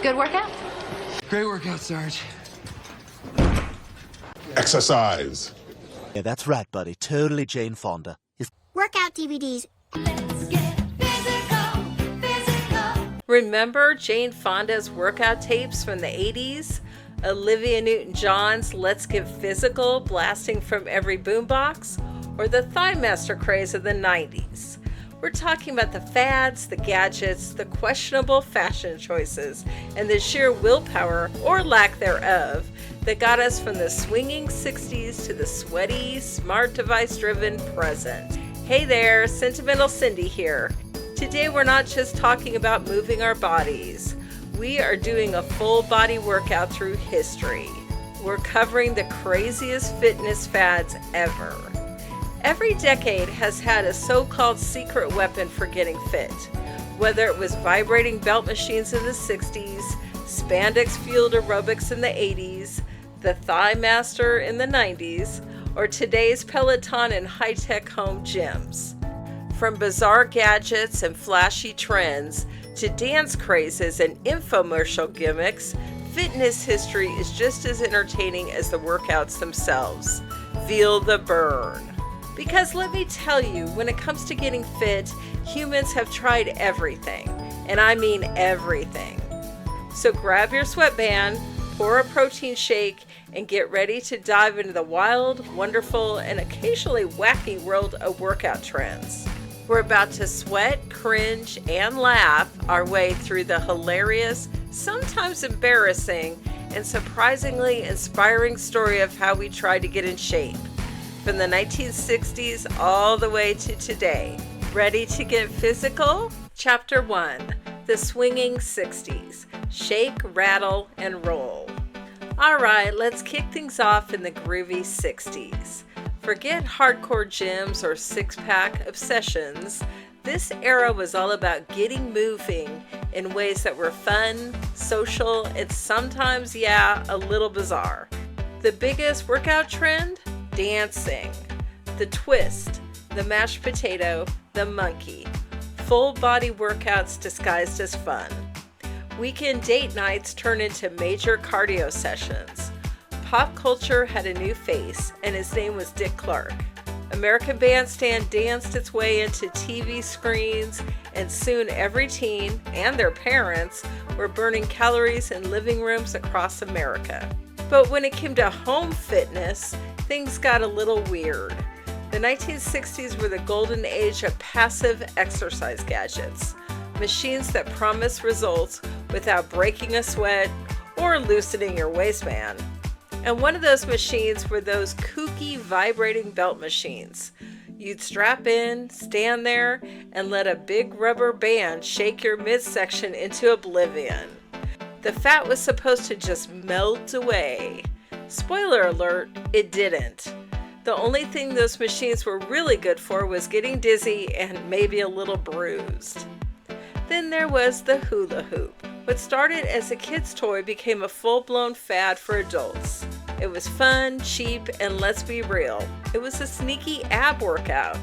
Good workout? Great workout, Sarge. Exercise. Yeah, that's right, buddy. Totally Jane Fonda. Workout DVDs. Let's get physical, physical. Remember Jane Fonda's workout tapes from the 80s? Olivia Newton-John's Let's Get Physical blasting from every boombox? Or the Thigh Master craze of the 90s? We're talking about the fads, the gadgets, the questionable fashion choices, and the sheer willpower, or lack thereof, that got us from the swinging 60s to the sweaty, smart device-driven present. Hey there, Sentimental Cindy here. Today we're not just talking about moving our bodies. We are doing a full body workout through history. We're covering the craziest fitness fads ever. Every decade has had a so-called secret weapon for getting fit. Whether it was vibrating belt machines in the 60s, Spandex-fueled aerobics in the 80s, the Thigh Master in the 90s, or today's Peloton and high-tech home gyms. From bizarre gadgets and flashy trends to dance crazes and infomercial gimmicks, fitness history is just as entertaining as the workouts themselves. Feel the burn. Because let me tell you, when it comes to getting fit, humans have tried everything, and I mean everything. So grab your sweatband, pour a protein shake, and get ready to dive into the wild, wonderful, and occasionally wacky world of workout trends. We're about to sweat, cringe, and laugh our way through the hilarious, sometimes embarrassing, and surprisingly inspiring story of how we tried to get in shape. From the 1960s all the way to today. Ready to get physical? Chapter 1. The Swinging 60s. Shake, rattle, and roll. Alright, let's kick things off in the groovy 60s. Forget hardcore gyms or six-pack obsessions. This era was all about getting moving in ways that were fun, social, and sometimes, a little bizarre. The biggest workout trend? Dancing. The twist, the mashed potato, the monkey. Full body workouts disguised as fun. Weekend date nights turned into major cardio sessions. Pop culture had a new face, and his name was Dick Clark. American Bandstand danced its way into TV screens, and soon every teen and their parents were burning calories in living rooms across America. But when it came to home fitness, things got a little weird. The 1960s were the golden age of passive exercise gadgets, machines that promise results without breaking a sweat or loosening your waistband. And one of those machines were those kooky vibrating belt machines. You'd strap in, stand there, and let a big rubber band shake your midsection into oblivion. The fat was supposed to just melt away. Spoiler alert, it didn't. The only thing those machines were really good for was getting dizzy and maybe a little bruised. Then there was the hula hoop. What started as a kid's toy became a full-blown fad for adults. It was fun, cheap, and let's be real, it was a sneaky ab workout.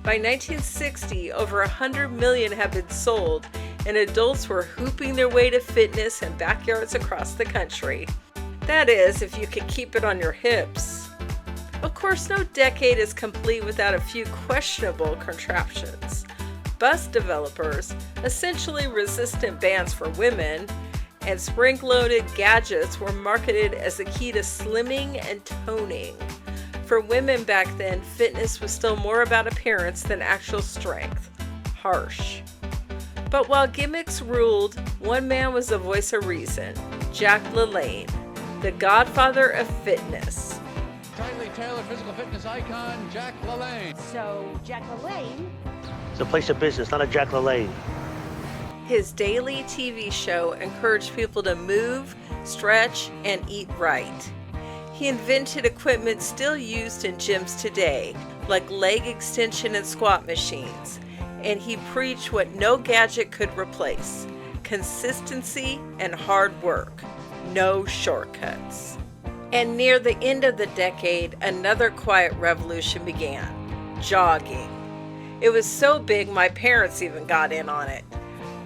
By 1960, over 100 million had been sold, and adults were hooping their way to fitness in backyards across the country. That is, if you could keep it on your hips. Of course, no decade is complete without a few questionable contraptions. Bus developers, essentially resistant bands for women, and spring-loaded gadgets were marketed as the key to slimming and toning. For women back then, fitness was still more about appearance than actual strength. Harsh. But while gimmicks ruled, one man was the voice of reason, Jack LaLanne, the godfather of fitness. Tightly tailored physical fitness icon, Jack LaLanne. So, Jack LaLanne. It's a place of business, not a Jack LaLanne. His daily TV show encouraged people to move, stretch, and eat right. He invented equipment still used in gyms today, like leg extension and squat machines, and he preached what no gadget could replace: consistency and hard work, no shortcuts. And near the end of the decade, another quiet revolution began: jogging. It was so big my parents even got in on it.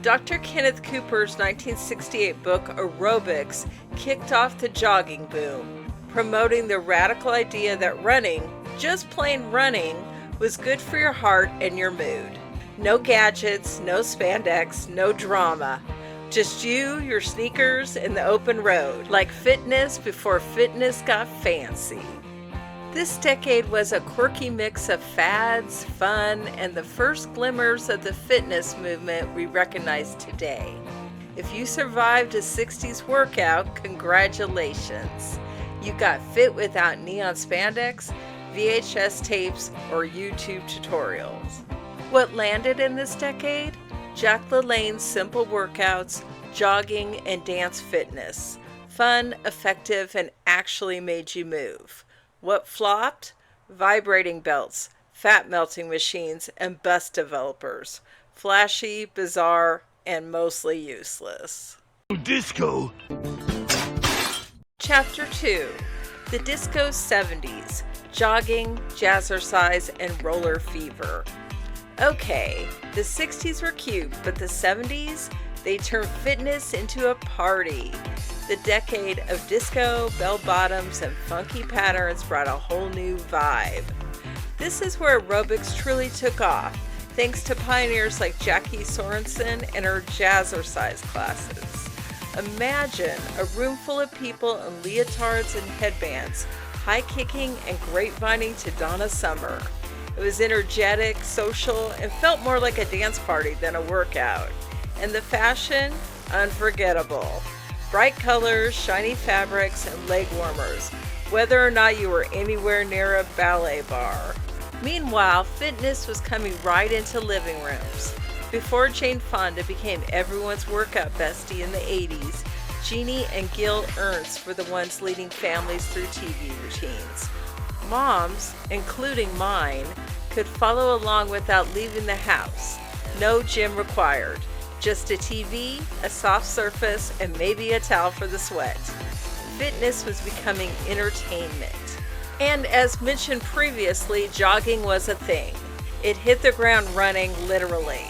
Dr. Kenneth Cooper's 1968 book Aerobics kicked off the jogging boom, promoting the radical idea that running, just plain running, was good for your heart and your mood. No gadgets, no spandex, no drama. Just you, your sneakers, and the open road, like fitness before fitness got fancy. This decade was a quirky mix of fads, fun, and the first glimmers of the fitness movement we recognize today. If you survived a 60s workout, congratulations. You got fit without neon spandex, VHS tapes, or YouTube tutorials. What landed in this decade? Jack LaLanne's simple workouts, jogging, and dance fitness. Fun, effective, and actually made you move. What flopped? Vibrating belts, fat melting machines, and bus developers. Flashy, bizarre, and mostly useless. Disco. Chapter 2. The Disco 70s. Jogging, jazzercise, and roller fever. Okay, the 60s were cute, but the 70s? They turned fitness into a party. The decade of disco, bell-bottoms, and funky patterns brought a whole new vibe. This is where aerobics truly took off, thanks to pioneers like Jackie Sorensen and her jazzercise classes. Imagine a room full of people in leotards and headbands, high-kicking and grapevining to Donna Summer. It was energetic, social, and felt more like a dance party than a workout. And the fashion? Unforgettable. Bright colors, shiny fabrics, and leg warmers, whether or not you were anywhere near a ballet bar. Meanwhile, fitness was coming right into living rooms. Before Jane Fonda became everyone's workout bestie in the 80s, Jeannie and Gil Ernst were the ones leading families through TV routines. Moms, including mine, could follow along without leaving the house. No gym required. Just a TV, a soft surface, and maybe a towel for the sweat. Fitness was becoming entertainment. And as mentioned previously, jogging was a thing. It hit the ground running, literally.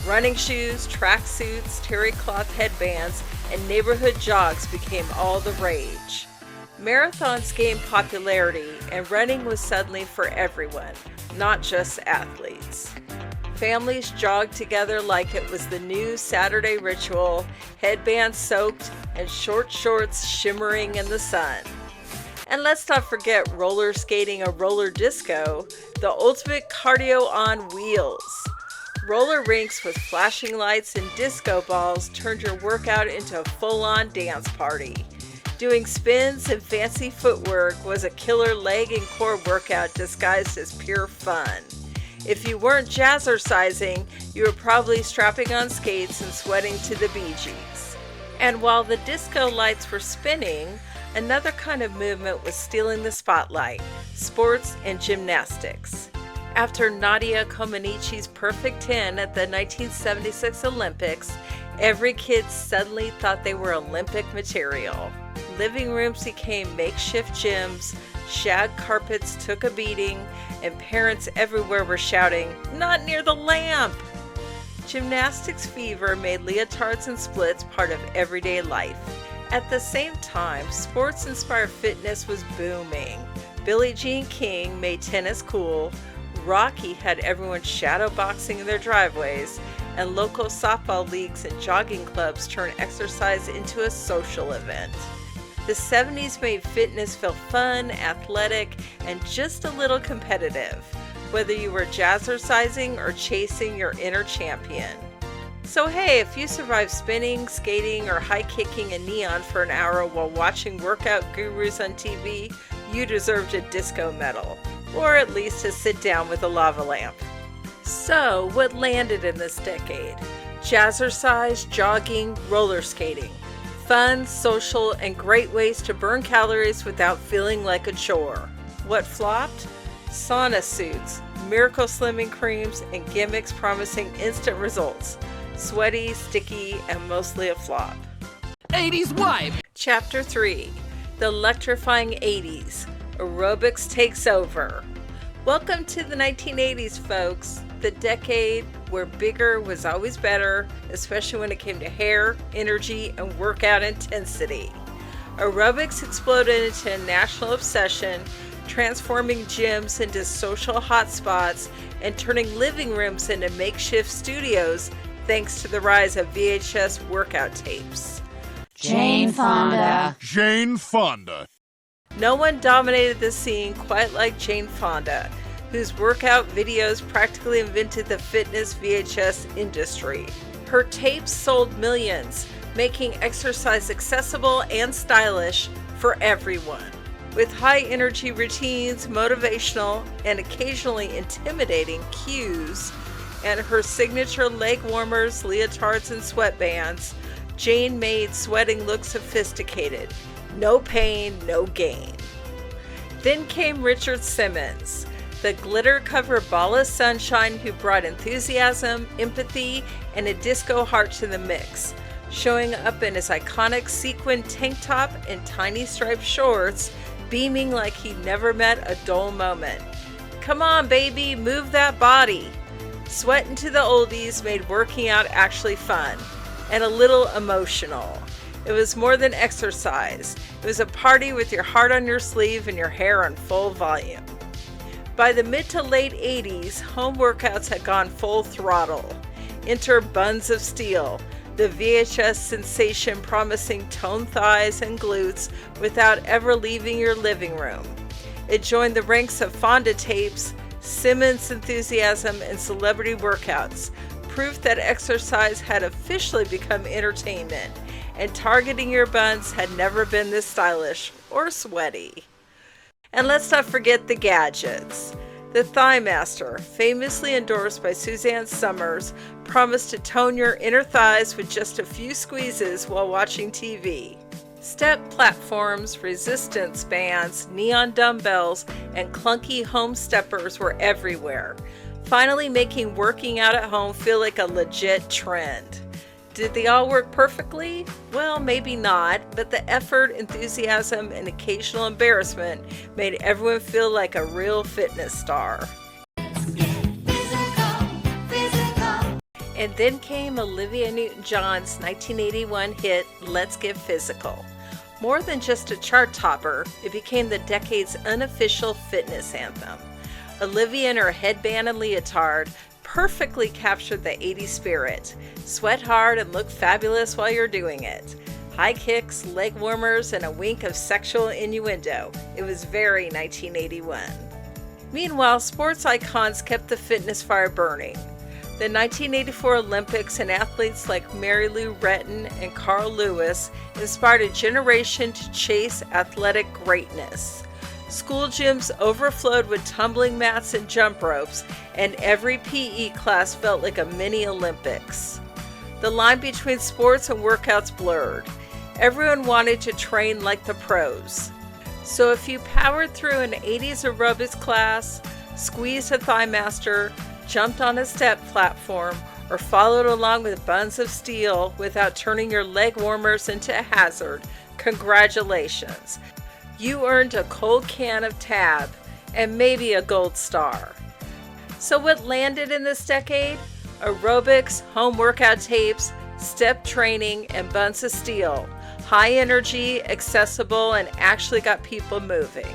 Running shoes, tracksuits, terry cloth headbands, and neighborhood jogs became all the rage. Marathons gained popularity, and running was suddenly for everyone, not just athletes. Families jogged together like it was the new Saturday ritual, headbands soaked and short shorts shimmering in the sun. And let's not forget roller skating or roller disco, the ultimate cardio on wheels. Roller rinks with flashing lights and disco balls turned your workout into a full-on dance party. Doing spins and fancy footwork was a killer leg and core workout disguised as pure fun. If you weren't jazzercising, you were probably strapping on skates and sweating to the Bee Gees. And while the disco lights were spinning, another kind of movement was stealing the spotlight: sports and gymnastics. After Nadia Comaneci's perfect 10 at the 1976 Olympics, every kid suddenly thought they were Olympic material. Living rooms became makeshift gyms, shag carpets took a beating, and parents everywhere were shouting, "Not near the lamp!" Gymnastics fever made leotards and splits part of everyday life. At the same time, sports-inspired fitness was booming. Billie Jean King made tennis cool, Rocky had everyone shadowboxing in their driveways, and local softball leagues and jogging clubs turned exercise into a social event. The 70s made fitness feel fun, athletic, and just a little competitive, whether you were jazzercising or chasing your inner champion. So hey, if you survived spinning, skating, or high-kicking in neon for an hour while watching workout gurus on TV, you deserved a disco medal, or at least to sit down with a lava lamp. So, what landed in this decade? Jazzercise, jogging, roller skating. Fun, social, and great ways to burn calories without feeling like a chore. What flopped? Sauna suits, miracle slimming creams, and gimmicks promising instant results. Sweaty, sticky, and mostly a flop. 80s wife! Chapter 3. The Electrifying 80s. Aerobics takes over. Welcome to the 1980s, folks. the decade where bigger was always better, especially when it came to hair, energy, and workout intensity. Aerobics exploded into a national obsession, transforming gyms into social hotspots and turning living rooms into makeshift studios thanks to the rise of VHS workout tapes. Jane Fonda. Jane Fonda. No one dominated the scene quite like Jane Fonda, whose workout videos practically invented the fitness VHS industry. Her tapes sold millions, making exercise accessible and stylish for everyone. With high energy routines, motivational, and occasionally intimidating cues, and her signature leg warmers, leotards, and sweatbands, Jane made sweating look sophisticated. No pain, no gain. Then came Richard Simmons, the glitter-covered ball of sunshine who brought enthusiasm, empathy, and a disco heart to the mix, showing up in his iconic sequin tank top and tiny striped shorts, beaming like he never met a dull moment. Come on, baby, move that body. Sweating to the oldies made working out actually fun and a little emotional. It was more than exercise. It was a party with your heart on your sleeve and your hair on full volume. By the mid to late 80s, home workouts had gone full throttle. Enter Buns of Steel, the VHS sensation promising toned thighs and glutes without ever leaving your living room. It joined the ranks of Fonda tapes, Simmons enthusiasm, and celebrity workouts, proof that exercise had officially become entertainment, and targeting your buns had never been this stylish or sweaty. And let's not forget the gadgets. The Thigh Master, famously endorsed by Suzanne Summers, promised to tone your inner thighs with just a few squeezes while watching TV. Step platforms, resistance bands, neon dumbbells, and clunky home steppers were everywhere, finally making working out at home feel like a legit trend. Did they all work perfectly? Well, maybe not, but the effort, enthusiasm, and occasional embarrassment made everyone feel like a real fitness star. Physical. And then came Olivia Newton-John's 1981 hit, Let's Get Physical. More than just a chart topper, it became the decade's unofficial fitness anthem. Olivia in her headband and leotard perfectly captured the 80s spirit. Sweat hard and look fabulous while you're doing it. High kicks, leg warmers, and a wink of sexual innuendo. It was very 1981. Meanwhile, sports icons kept the fitness fire burning. The 1984 Olympics and athletes like Mary Lou Retton and Carl Lewis inspired a generation to chase athletic greatness. School gyms overflowed with tumbling mats and jump ropes, and every PE class felt like a mini Olympics. The line between sports and workouts blurred. Everyone wanted to train like the pros. So if you powered through an 80s aerobics class, squeezed a Thigh Master, jumped on a step platform, or followed along with Buns of Steel without turning your leg warmers into a hazard, congratulations. You earned a cold can of Tab and maybe a gold star. So what landed in this decade? Aerobics, home workout tapes, step training, and Buns of Steel. High energy, accessible, and actually got people moving.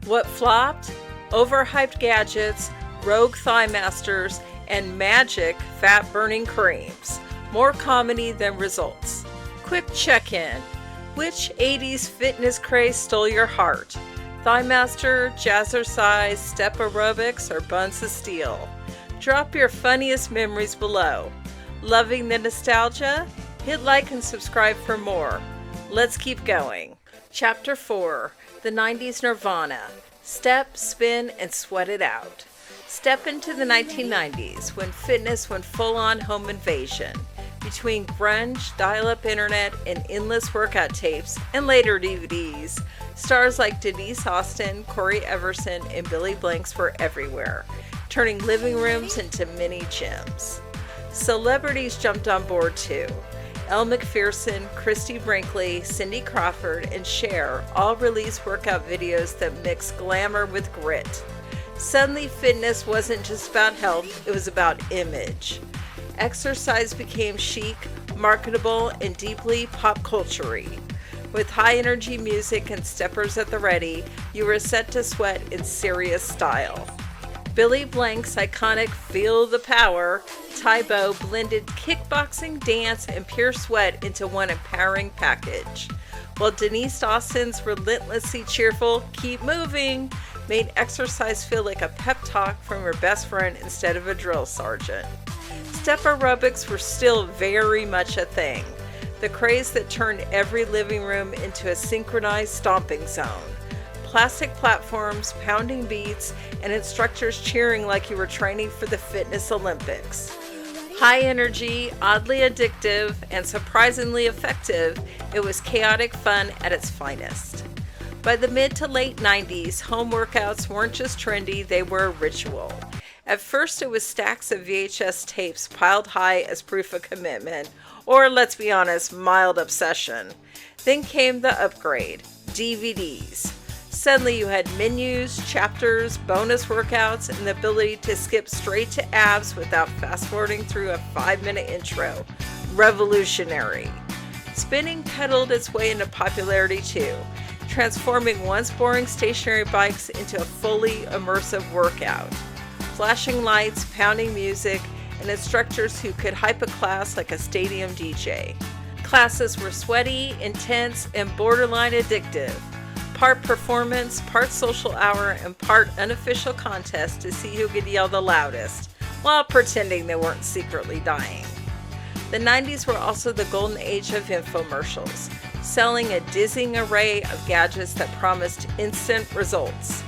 What flopped? Overhyped gadgets, rogue Thigh Masters, and magic fat-burning creams. More comedy than results. Quick check-in. Which 80s fitness craze stole your heart? Thigh Master, Jazzercise, Step Aerobics, or Buns of Steel? Drop your funniest memories below. Loving the nostalgia? Hit like and subscribe for more. Let's keep going. Chapter 4, the 90s Nirvana. Step, spin, and sweat it out. Step into the 1990s when fitness went full-on home invasion. Between grunge, dial-up internet, and endless workout tapes, and later DVDs, stars like Denise Austin, Corey Everson, and Billy Blanks were everywhere, turning living rooms into mini gyms. Celebrities jumped on board too. Elle Macpherson, Christy Brinkley, Cindy Crawford, and Cher all released workout videos that mix glamour with grit. Suddenly, fitness wasn't just about health, it was about image. Exercise became chic, marketable, and deeply pop culture-y. With high-energy music and steppers at the ready, you were set to sweat in serious style. Billy Blank's iconic Feel the Power Tae Bo blended kickboxing, dance, and pure sweat into one empowering package, while Denise Dawson's relentlessly cheerful Keep Moving made exercise feel like a pep talk from your best friend instead of a drill sergeant. Step aerobics were still very much a thing, the craze that turned every living room into a synchronized stomping zone. Plastic platforms, pounding beats, and instructors cheering like you were training for the Fitness Olympics. High energy, oddly addictive, and surprisingly effective, it was chaotic fun at its finest. By the mid to late 90s, home workouts weren't just trendy, they were a ritual. At first, it was stacks of VHS tapes piled high as proof of commitment, or let's be honest, mild obsession. Then came the upgrade, DVDs. Suddenly you had menus, chapters, bonus workouts, and the ability to skip straight to abs without fast-forwarding through a 5-minute intro. Revolutionary. Spinning pedaled its way into popularity too, transforming once boring stationary bikes into a fully immersive workout. Flashing lights, pounding music, and instructors who could hype a class like a stadium DJ. Classes were sweaty, intense, and borderline addictive. Part performance, part social hour, and part unofficial contest to see who could yell the loudest, while pretending they weren't secretly dying. The 90s were also the golden age of infomercials, selling a dizzying array of gadgets that promised instant results.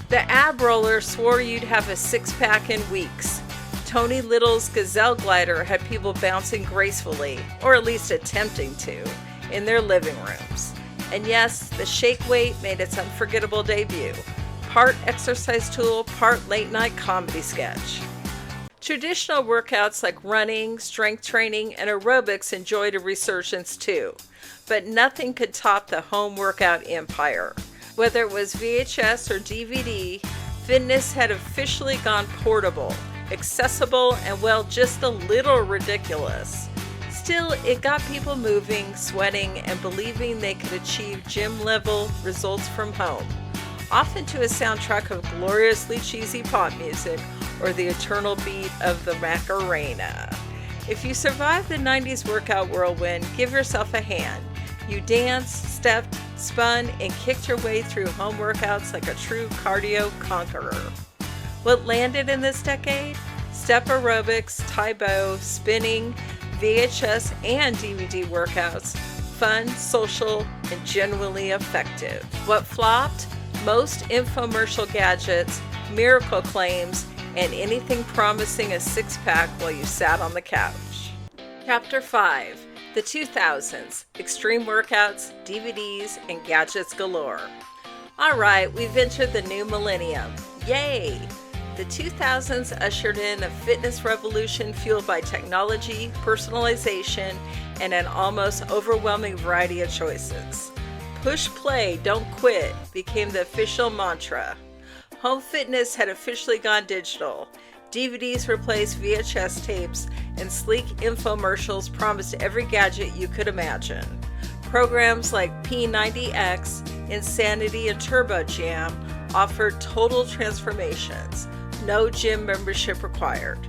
The ab roller swore you'd have a six-pack in weeks. Tony Little's Gazelle glider had people bouncing gracefully, or at least attempting to, in their living rooms. And yes, the shake weight made its unforgettable debut. Part exercise tool, part late-night comedy sketch. Traditional workouts like running, strength training, and aerobics enjoyed a resurgence too, but nothing could top the home workout empire. Whether it was VHS or DVD, fitness had officially gone portable, accessible, and well, just a little ridiculous. Still, it got people moving, sweating, and believing they could achieve gym-level results from home, often to a soundtrack of gloriously cheesy pop music or the eternal beat of the Macarena. If you survived the 90s workout whirlwind, give yourself a hand. You danced, stepped, spun, and kicked your way through home workouts like a true cardio conqueror. What landed in this decade? Step aerobics, Tae Bo, spinning, VHS and DVD workouts, fun, social, and genuinely effective. What flopped? Most infomercial gadgets, miracle claims, and anything promising a six-pack while you sat on the couch. Chapter 5. The 2000s. Extreme workouts, DVDs, and gadgets galore. Alright, we've entered the new millennium. Yay! The 2000s ushered in a fitness revolution fueled by technology, personalization, and an almost overwhelming variety of choices. Push play, don't quit became the official mantra. Home fitness had officially gone digital. DVDs replaced VHS tapes, and sleek infomercials promised every gadget you could imagine. Programs like P90X, Insanity, and Turbo Jam offered total transformations. No gym membership required.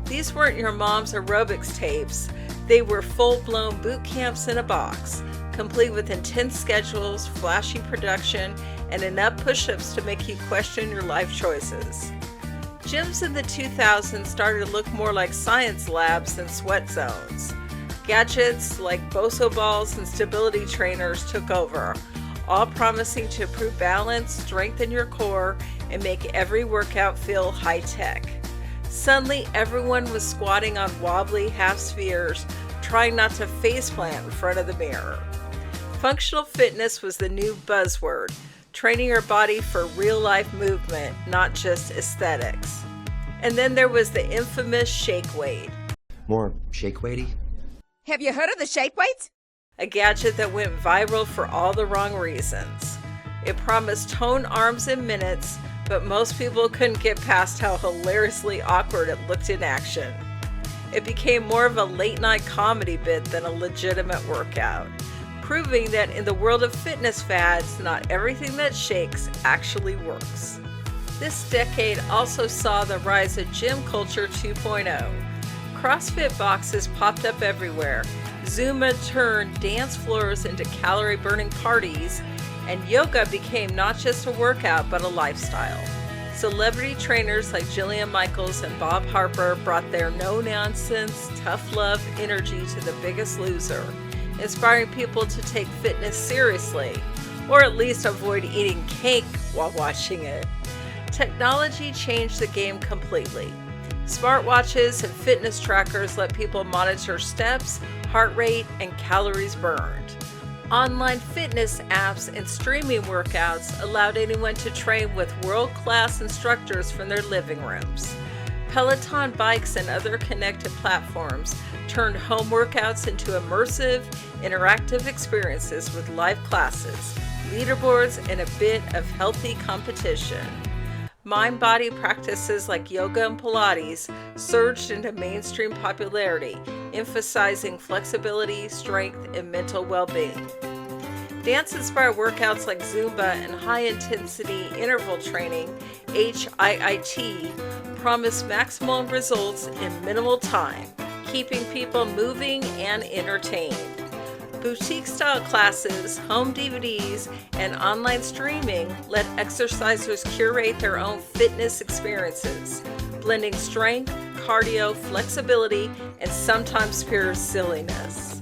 These weren't your mom's aerobics tapes. They were full-blown boot camps in a box, complete with intense schedules, flashy production, and enough push-ups to make you question your life choices. Gyms in the 2000s started to look more like science labs than sweat zones. Gadgets like Boso balls and stability trainers took over, all promising to improve balance, strengthen your core, and make every workout feel high-tech. Suddenly, everyone was squatting on wobbly half spheres, trying not to faceplant in front of the mirror. Functional fitness was the new buzzword, training your body for real-life movement, not just aesthetics. And then there was the infamous shake weight. More shake weighty? Have you heard of the shake weights? A gadget that went viral for all the wrong reasons. It promised toned arms in minutes, but most people couldn't get past how hilariously awkward it looked in action. It became more of a late-night comedy bit than a legitimate workout, proving that in the world of fitness fads, not everything that shakes actually works. This decade also saw the rise of gym culture 2.0. CrossFit boxes popped up everywhere, Zumba turned dance floors into calorie-burning parties, and yoga became not just a workout but a lifestyle. Celebrity trainers like Jillian Michaels and Bob Harper brought their no-nonsense, tough-love energy to The Biggest Loser, inspiring people to take fitness seriously, or at least avoid eating cake while watching it. Technology changed the game completely. Smartwatches and fitness trackers let people monitor steps, heart rate, and calories burned. Online fitness apps and streaming workouts allowed anyone to train with world-class instructors from their living rooms. Peloton bikes and other connected platforms turned home workouts into immersive, interactive experiences with live classes, leaderboards, and a bit of healthy competition. Mind-body practices like yoga and Pilates surged into mainstream popularity, emphasizing flexibility, strength, and mental well-being. Dance-inspired workouts like Zumba and high-intensity interval training, HIIT, promise maximum results in minimal time, keeping people moving and entertained. Boutique-style classes, home DVDs, and online streaming let exercisers curate their own fitness experiences, blending strength, cardio, flexibility, and sometimes pure silliness.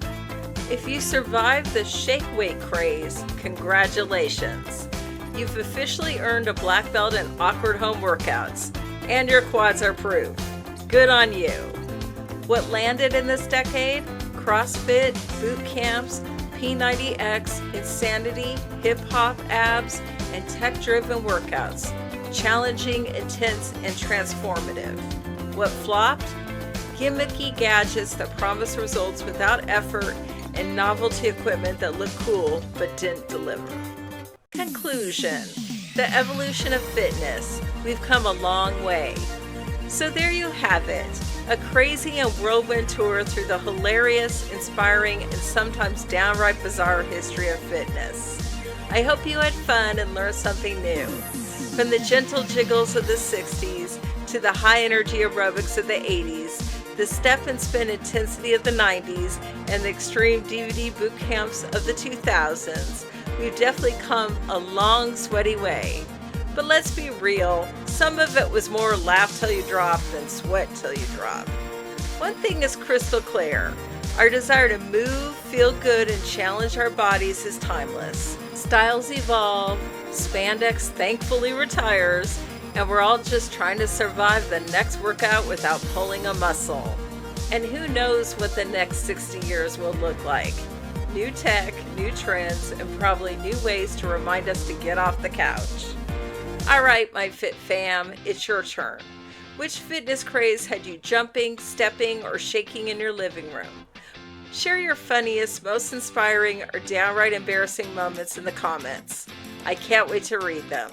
If you survived the shake weight craze, congratulations! You've officially earned a black belt in awkward home workouts, and your quads are proof. Good on you! What landed in this decade? CrossFit, boot camps, P90X, insanity, hip-hop abs, and tech-driven workouts. Challenging, intense, and transformative. What flopped? Gimmicky gadgets that promise results without effort and novelty equipment that looked cool but didn't deliver. Conclusion. The evolution of fitness. We've come a long way. So there you have it. A crazy and whirlwind tour through the hilarious, inspiring, and sometimes downright bizarre history of fitness. I hope you had fun and learned something new. From the gentle jiggles of the 60s to the high-energy aerobics of the 80s, the step and spin intensity of the 90s, and the extreme DVD boot camps of the 2000s, we've definitely come a long, sweaty way. But let's be real, some of it was more laugh till you drop than sweat till you drop. One thing is crystal clear. Our desire to move, feel good, and challenge our bodies is timeless. Styles evolve, Spandex thankfully retires, and we're all just trying to survive the next workout without pulling a muscle. And who knows what the next 60 years will look like. New tech, new trends, and probably new ways to remind us to get off the couch. All right, my fit fam, it's your turn. Which fitness craze had you jumping, stepping, or shaking in your living room? Share your funniest, most inspiring, or downright embarrassing moments in the comments. I can't wait to read them.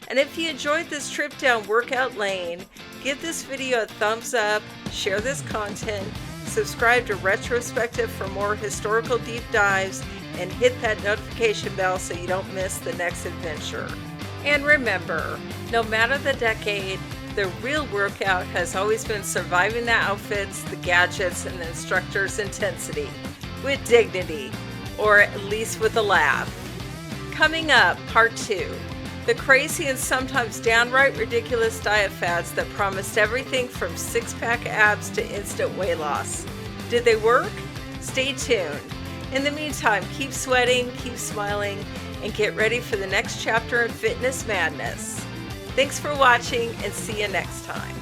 And if you enjoyed this trip down workout lane, give this video a thumbs up, share this content, subscribe to Retrospective for more historical deep dives, and hit that notification bell so you don't miss the next adventure. And remember, no matter the decade, the real workout has always been surviving the outfits, the gadgets, and the instructor's intensity with dignity, or at least with a laugh. Coming up, part 2. The crazy and sometimes downright ridiculous diet fads that promised everything from six-pack abs to instant weight loss. Did they work? Stay tuned. In the meantime, keep sweating, keep smiling, and get ready for the next chapter in fitness madness. Thanks for watching, and see you next time.